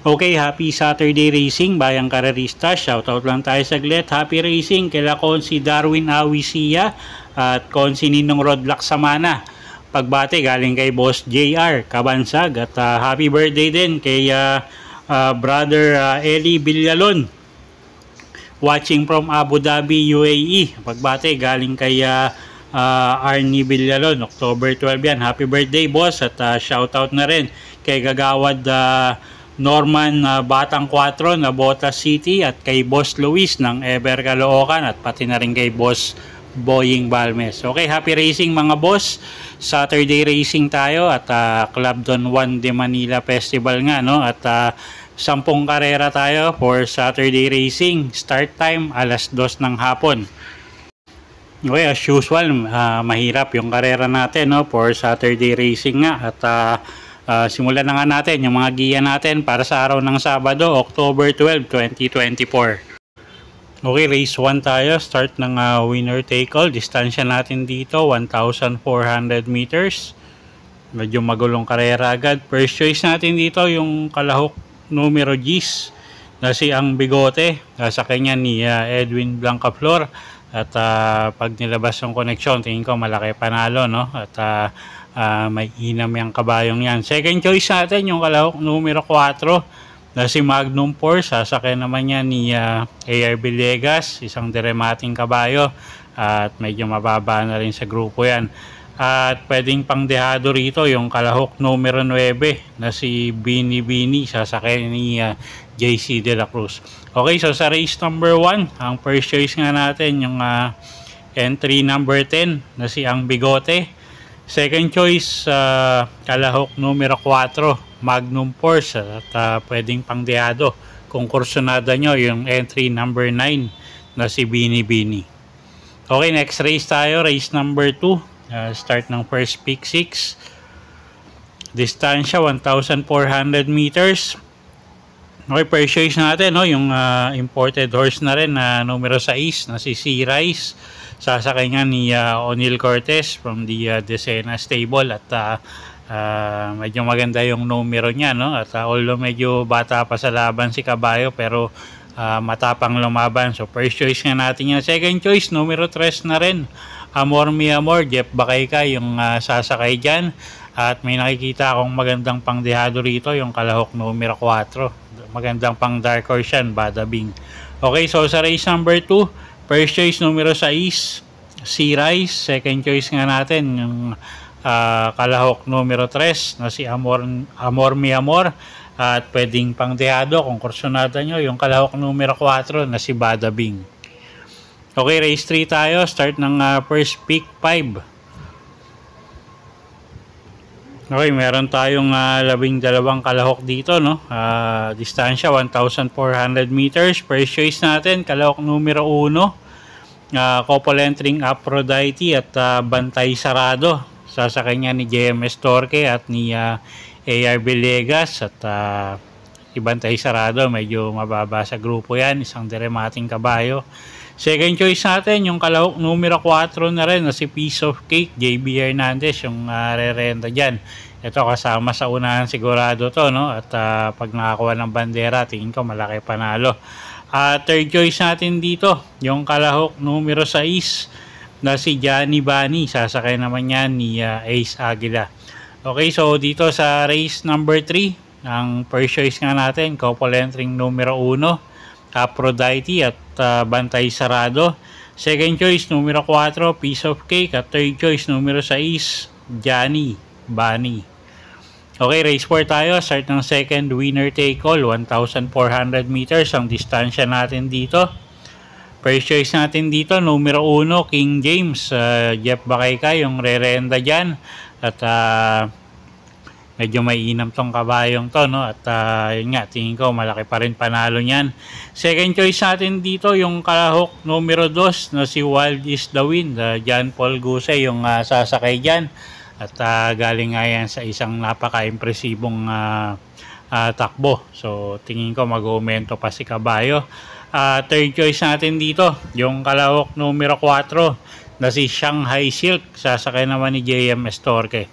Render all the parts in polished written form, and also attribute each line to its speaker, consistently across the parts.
Speaker 1: Okay, happy Saturday racing, bayang karerista. Shoutout lang tayo saglit. Happy racing kila Konsi Darwin Awisia at Konsi Ninong Rodlock Samana. Pagbate galing kay Boss JR Kabansag at happy birthday din kay brother Eli Villalon. Watching from Abu Dhabi, UAE. Pagbate galing kay Arnie Villalon, October 12 yan. Happy birthday boss at shoutout na rin kay Gagawad Norman Batang 4 na Botas City at kay Boss Luis ng Ever Caloocan at pati na rin kay Boss Boying Balmes. Okay, happy racing mga boss. Saturday racing tayo at Club Don Juan de Manila Festival nga, no? At 10 karera tayo for Saturday racing. Start time alas 2 ng hapon. Okay, as usual, mahirap yung karera natin, no? For Saturday racing nga at simulan na nga natin yung mga giya natin para sa araw ng Sabado, October 12, 2024. Okay, race 1 tayo. Start ng winner take all. Distansya natin dito, 1,400 meters. Medyo magulong karera agad. First choice natin dito, yung kalahok numero G's na si Ang Bigote. Sa kanya ni Edwin Blancaflor. At pag nilabas yung koneksyon, tingin ko malaki panalo, no? At may inam yung kabayong yan. Second choice natin yung kalahok numero 4 na si Magnum Force. Sasakyan naman yan ni AR Villegas, isang diremating kabayo at medyo mababa na rin sa grupo yan. At pwedeng pangdehado rito yung kalahok numero 9 na si Bini Bini, sasakyan ni JC De La Cruz. Okay, so sa race number 1, ang first choice nga natin yung entry number 10 na si Ang Bigote. Second choice, kalahok numero 4, Magnum Force at pwedeng pangdeado kung kursunada nyo yung entry number 9 na si Bini Bini. Okay, next race tayo, race number 2, start ng first pick 6. Distansya 1,400 meters. Okay, first choice natin, no, yung imported horse na rin na numero 6 na si C. Rice. Sasakay nga ni O'Neil Cortez from the Decena Stable at medyo maganda yung numero niya, no? At although medyo bata pa sa laban si kabayo pero matapang lumaban. So first choice nga natin yan. Second choice, numero 3 na rin, Amor Mi Amor, Jeff Bakayka yung sasakay dyan. At may nakikita akong magandang pangdehado rito, yung kalahok numero 4. Magandang pang dark horse yan, Bada Bing. Okay, so sa race number 2, first choice numero 6, C. Rice. Second choice nga natin yung kalahok numero 3 na si Amor Mi Amor. At pwedeng pangdehado kung kursunada nyo yung kalahok numero 4 na si Bada Bing. Okay, race 3 tayo. Start ng first pick 5. Okay, meron tayong 12 kalahok dito, no? Distansya 1,400 meters. First choice natin, kalahok numero 1, couple entering Aphrodite at Bantay Sarado. Sasakay niya ni JMS Torque at ni AR Villegas at Bantay Sarado. Medyo mababa sa grupo yan, isang diremating kabayo. Second choice natin, yung kalahok numero 4 na rin na si Piece of Cake, JB Hernandez, yung re-renta dyan. Ito kasama sa unahan sigurado to, no? At pag nakakuha ng bandera, tingin ko malaki panalo. Third choice natin dito, yung kalahok numero 6 na si Johnny Bani. Sasakay naman yan ni Ace Aguila. Okay, so dito sa race number 3, ang first choice nga natin, couple entering numero 1, Aphrodite at Bantay Sarado. Second choice numero 4, Piece of Cake. At third choice numero 6, Johnny Bani. Okay, race 4 tayo. Start ng second winner take all, 1,400 meters ang distansya natin dito. First choice natin dito, numero 1, King James, Jeff Bakayka yung re-renda dyan. At medyo may inam tong kabayong to, no? At yun nga, tingin ko malaki pa rin panalo niyan. Second choice natin dito, yung kalahok numero 2 na si Wild is the Wind, John Paul Guse yung sasakay dyan. At galing nga yan sa isang napaka-impresibong takbo. So tingin ko mag-aumento pa si kabayo. Third choice natin dito, yung kalahok numero 4 na si Shanghai Silk. Sasakay naman ni JM Estorque.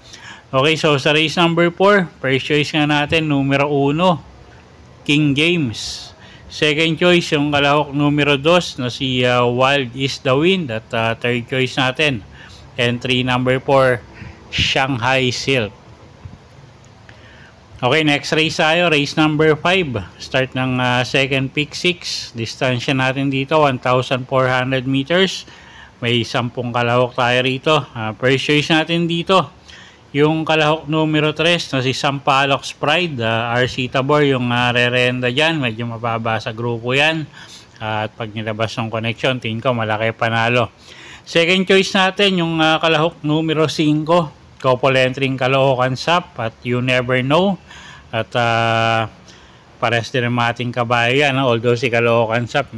Speaker 1: Okay, so sa race number 4, first choice nga natin, numero 1, King James. Second choice, yung kalahok numero 2 na si Wild is the Wind. At third choice natin, entry number 4, Shanghai Silk. Okay, next race tayo, race number 5. Start ng second pick 6. Distansya natin dito, 1,400 meters. May 10 kalahok tayo rito. First choice natin dito, yung kalahok numero 3 na si Sampalocs Pride. RC Tabor yung re-renda dyan. Medyo mababa sa grupo yan. At pag nilabas ng connection, tingin ko malaki panalo. Second choice natin, yung kalahok numero 5. Couple entering Caloocan Sap at You Never Know. At pares din ang ating kabayo yan. Although si Caloocan Sap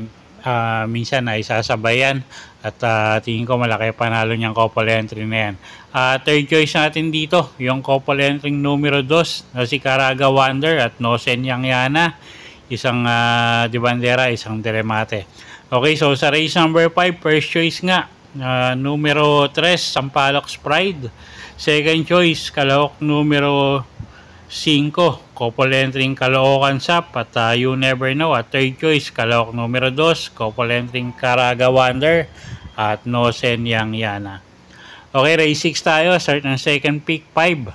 Speaker 1: minsan ay sasabayan. At tingin ko malaki panalo niyang couple entry na yan. Third choice natin dito, yung couple entry numero 2 na si Caraga Wonder at Nosen Yang Yana. Isang di bandera, isang Deremate. Okay, so sa race number 5, first choice nga, numero 3, Sampalocs Pride. Second choice, kalahok numero 5, couple entering Caloocan Sap at You Never Know. At third choice, kalahok numero 2, couple entering Caraga Wonder at Nosen Yang Yana. Okay, race 6 tayo. Start ng second pick 5.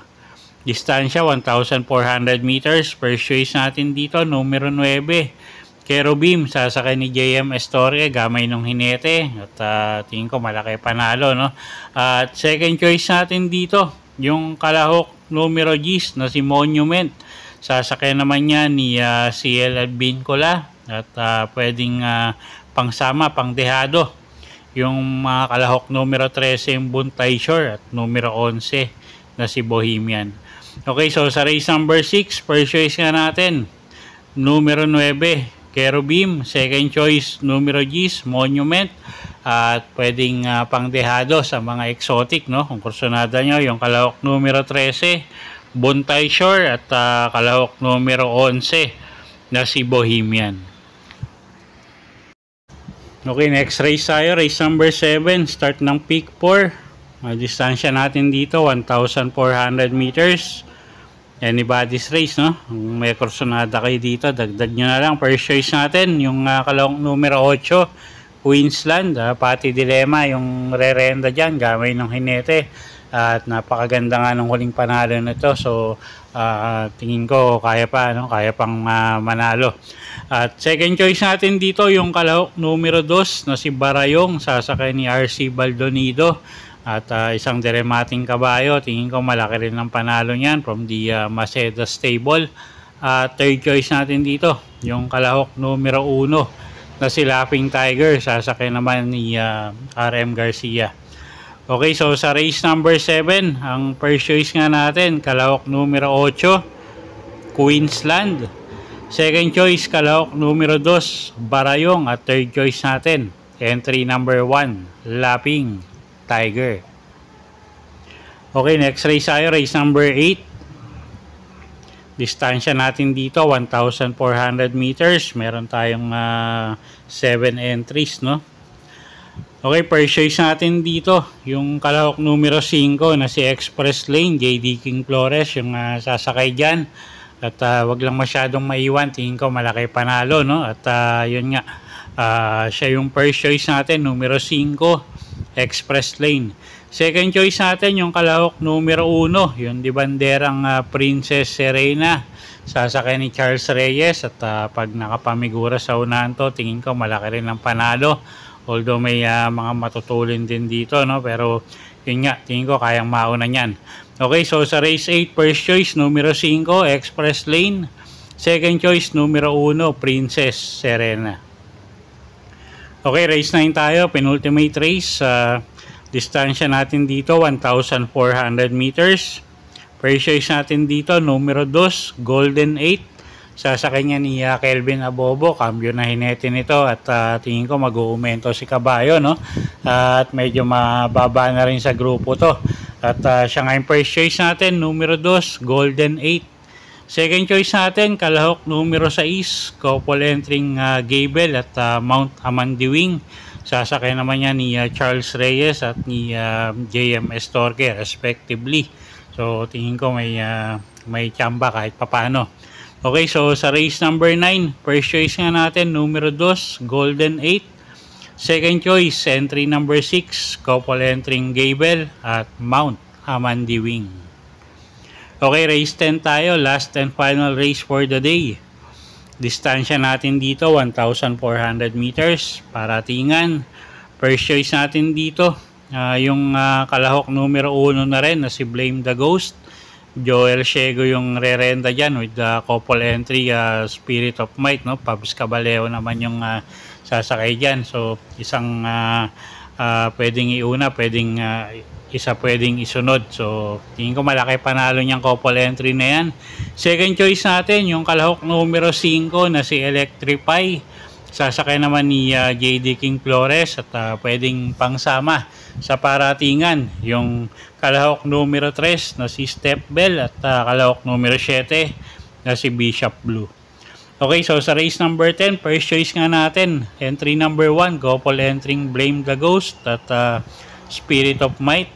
Speaker 1: Distansya 1,400 meters. First choice natin dito, numero 9, Kerubim. Sasakay ni JM Estorque, gamay nung hinete. At tingin ko malaki panalo, no? At second choice natin dito, yung kalahok numero 10 na si Monument. Sasakay naman niya ni CL Advincula. At pwedeng pangsama, pangdehado. Yung mga kalahok numero 13 yung Buntay Shore at numero 11 na si Bohemian. Okay, so sa race number 6, first choice nga natin, numero 9, Kerubim. Second choice, numero 10, Monument. At pwedeng pangdehado sa mga exotic, no? Kung kursunada nyo, yung kalahok numero 13, Buntay Shore at kalahok numero 11 na si Bohemian. Okay, next race tayo, race number 7. Start ng pick 4. Distansya natin dito, 1,400 meters. Anybody's race, no? Kung may kursunada kayo dito, dagdag nyo na lang. First choice natin, yung kalahok numero 8, Queensland. Pati Dilema yung re-renda dyan, gamay ng hinete. At napakaganda nga ng huling panalo nito. So tingin ko kaya pa, no? Kaya pang manalo. At second choice natin dito, yung kalahok numero 2 na si Barayong. Sasakay ni RC Baldonido. At isang deremating kabayo, tingin ko malaki rin ang panalo niyan from the Maceda stable. Third choice natin dito, yung kalahok numero 1 na si Laughing Tiger. Sasakay naman ni RM Garcia. Okay, so sa race number 7, ang first choice nga natin, kalahok numero 8, Queensland. Second choice, kalahok numero 2, Barayong. At third choice natin, entry number 1, Laughing Tiger. Okay, next race tayo, race number 8. Distansya natin dito, 1,400 meters. Meron tayong 7 entries, no? Okay, first choice natin dito, yung kalahok numero 5 na si Express Lane, JD King Flores, yung sasakay dyan. At wag lang masyadong maiwan, tingin ko malaki panalo, no? At yun nga, siya yung first choice natin, numero 5, Express Lane. Second choice natin, yung kalahok numero 1, yung di banderang Princess Serena. Sasakay ni Charles Reyes. At pag nakapamigura sa unahan to, tingin ko malaki rin ang panalo. Although may mga matutulin din dito, no? Pero yun nga, tingin ko kayang mauna niyan. Okay, so sa race 8, first choice, numero 5, Express Lane. Second choice, numero 1, Princess Serena. Okay, race 9 tayo, penultimate race. Distansya natin dito, 1,400 meters. First choice natin dito, numero 2, Golden 8. Sasakay niya ni Kelvin Abobo, cambio na hinete nito. At tingin ko mag-uumento si kabayo, no? At medyo mababa na rin sa grupo to. At siya nga yung first choice natin, numero 2, Golden 8. Second choice natin, kalahok numero 6, couple entering Gable at Mount Amandiwing. Sasakay naman yan ni Charles Reyes at ni JMS Torque respectively. So tingin ko may tsamba kahit papano. Okay, so sa race number 9, first choice nga natin, numero 2, Golden 8. Second choice, entry number 6, couple entering Gable at Mount Amandiwing. Okay, race 10 tayo, last and final race for the day. Distansya natin dito, 1,400 meters, paratingan. First choice natin dito, yung kalahok numero 1 na rin na si Blame the Ghost. Joel Shego yung re-renta dyan with the couple entry Spirit of Might, no? Pabs Caballero naman yung sasakay dyan. So isang pwedeng iuna, pwedeng isa pwedeng isunod. So tingin ko malaki panalo niyang couple entry na yan. Second choice natin yung kalahok numero 5 na si Electrify. Sasakay naman ni JD King Flores at pwedeng pangsama sa paratingan yung kalahok numero 3 na si Step Bell at kalahok numero 7 na si Bishop Blue. Okay, so sa race number 10, first choice nga natin, entry number 1, couple entering Blame the Ghost at Spirit of Might.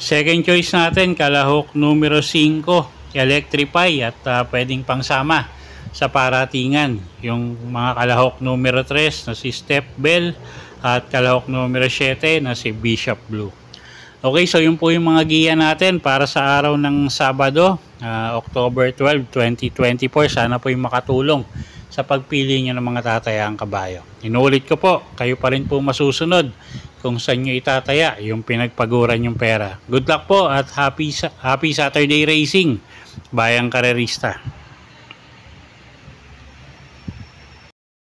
Speaker 1: Second choice natin, kalahok numero 5, Electrify at pwedeng pangsama sa paratingan yung mga kalahok numero 3 na si Step Bell at kalahok numero 7 na si Bishop Blue. Okay, so yun po yung mga giya natin para sa araw ng Sabado, October 12, 2024. Sana po yung makatulong sa pagpili nyo ng mga tatayang kabayo. Inuulit ko po, kayo pa rin po masusunod kung saan nyo itataya yung pinagpaguran yung pera. Good luck po at happy Saturday racing, Bayang Karerista.